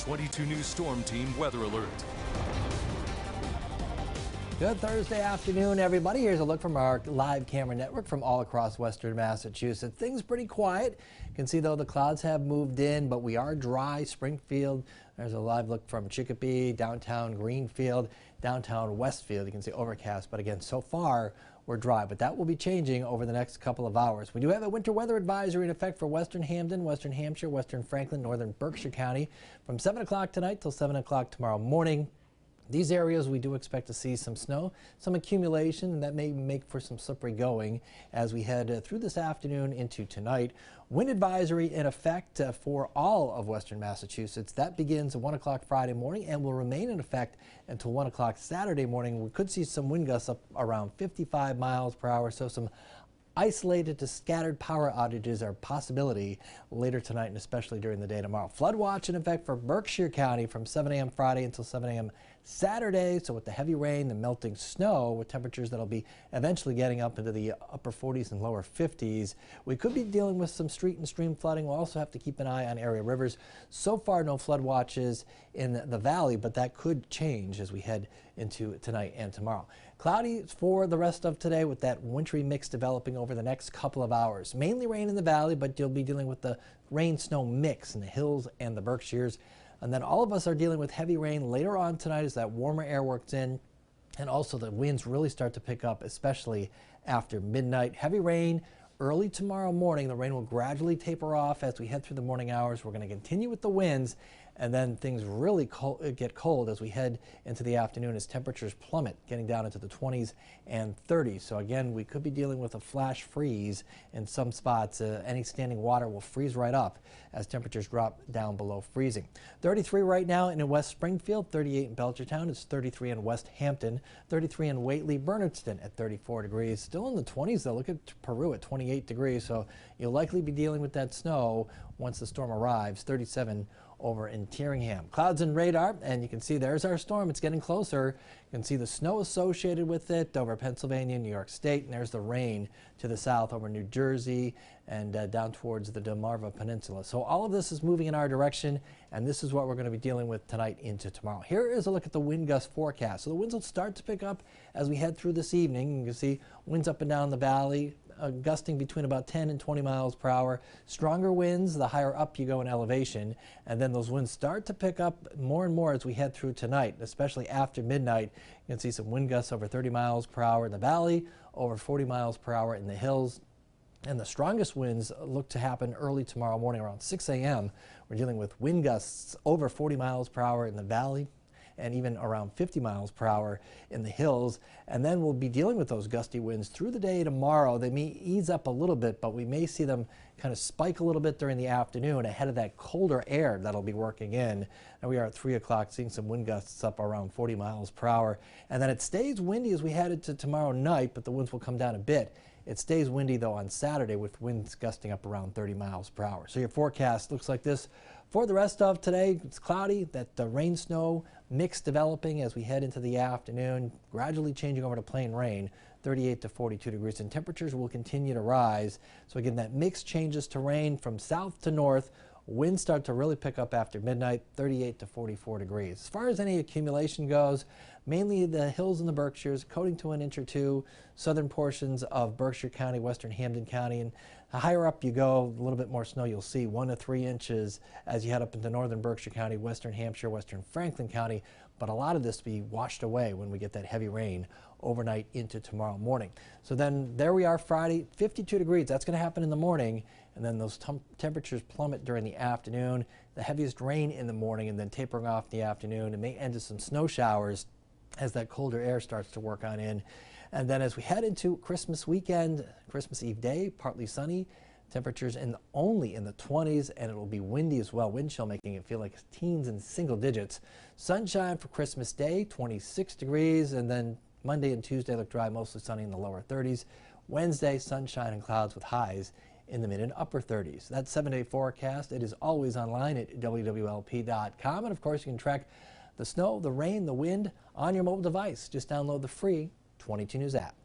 22 News Storm Team Weather Alert. Good Thursday afternoon, everybody. Here's a look from our live camera network from all across western Massachusetts. Things pretty quiet. You can see, though, the clouds have moved in, but we are dry. Springfield, there's a live look from Chicopee, downtown Greenfield, downtown Westfield. You can see overcast, but again, so far we're dry, but that will be changing over the next couple of hours. We do have a winter weather advisory in effect for western Hampden, western Hampshire, western Franklin, northern Berkshire County from 7 o'clock tonight till 7 o'clock tomorrow morning. These areas we do expect to see some snow, some accumulation, and that may make for some slippery going as we head through this afternoon into tonight. Wind advisory in effect for all of western Massachusetts. That begins at 1 o'clock Friday morning and will remain in effect until 1 o'clock Saturday morning. We could see some wind gusts up around 55 miles per hour, so some isolated to scattered power outages are a possibility later tonight and especially during the day tomorrow. Flood watch in effect for Berkshire County from 7 a.m. Friday until 7 a.m. Saturday. So with the heavy rain, the melting snow, with temperatures that'll be eventually getting up into the upper 40s and lower 50s, we could be dealing with some street and stream flooding. We'll also have to keep an eye on area rivers. So far, no flood watches in the valley, but that could change as we head into tonight and tomorrow. Cloudy for the rest of today with that wintry mix developing over the next couple of hours. Mainly rain in the valley, but you'll be dealing with the rain-snow mix in the hills and the Berkshires. And then all of us are dealing with heavy rain later on tonight as that warmer air works in. And also the winds really start to pick up, especially after midnight. Heavy rain early tomorrow morning. The rain will gradually taper off as we head through the morning hours. We're going to continue with the winds, and then things really get cold as we head into the afternoon as temperatures plummet, getting down into the 20s and 30s. So again, we could be dealing with a flash freeze in some spots. Any standing water will freeze right up as temperatures drop down below freezing. 33 right now in West Springfield, 38 in Belchertown, it's 33 in West Hampton, 33 in Whately, Bernardston at 34 degrees. Still in the 20s though. Look at Peru at 28 degrees. So you'll likely be dealing with that snow once the storm arrives. 37 over in Tyringham. Clouds and radar, and you can see there's our storm. It's getting closer. You can see the snow associated with it over Pennsylvania, New York State, and there's the rain to the south over New Jersey and down towards the Delmarva Peninsula. So all of this is moving in our direction, and this is what we're going to be dealing with tonight into tomorrow. Here is a look at the wind gust forecast. So the winds will start to pick up as we head through this evening. You can see winds up and down the valley, gusting between about 10 and 20 miles per hour. Stronger winds the higher up you go in elevation, and then those winds start to pick up more and more as we head through tonight, especially after midnight. You can see some wind gusts over 30 miles per hour in the valley, over 40 miles per hour in the hills. And the strongest winds look to happen early tomorrow morning around 6 a.m. We're dealing with wind gusts over 40 miles per hour in the valley and even around 50 miles per hour in the hills. And then we'll be dealing with those gusty winds through the day tomorrow. They may ease up a little bit, but we may see them kind of spike a little bit during the afternoon ahead of that colder air that'll be working in. And we are at 3 o'clock seeing some wind gusts up around 40 miles per hour. And then it stays windy as we head into tomorrow night, but the winds will come down a bit. It stays windy, though, on Saturday with winds gusting up around 30 miles per hour. So your forecast looks like this for the rest of today. It's cloudy, that rain-snow mix developing as we head into the afternoon, gradually changing over to plain rain, 38 to 42 degrees, and temperatures will continue to rise. So again, that mix changes to rain from south to north. Winds start to really pick up after midnight, 38 to 44 degrees. As far as any accumulation goes, mainly the hills and the Berkshires, coating to an inch or two, southern portions of Berkshire County, western Hampden County, and the higher up you go, a little bit more snow you'll see, 1 to 3 inches as you head up into northern Berkshire County, western Hampshire, western Franklin County, but a lot of this to be washed away when we get that heavy rain overnight into tomorrow morning. So then there we are Friday, 52 degrees. That's going to happen in the morning, and then those temperatures plummet during the afternoon. The heaviest rain in the morning and then tapering off in the afternoon. It may end to some snow showers as that colder air starts to work on in. And then as we head into Christmas weekend, Christmas Eve day, partly sunny, temperatures only in the 20s, and it will be windy as well. Wind chill making it feel like teens and single digits. Sunshine for Christmas Day, 26 degrees, and then Monday and Tuesday look dry, mostly sunny in the lower 30s. Wednesday, sunshine and clouds with highs in the mid and upper 30s. That 7-day forecast, it is always online at wwlp.com. And of course, you can track the snow, the rain, the wind on your mobile device. Just download the free 22 News app.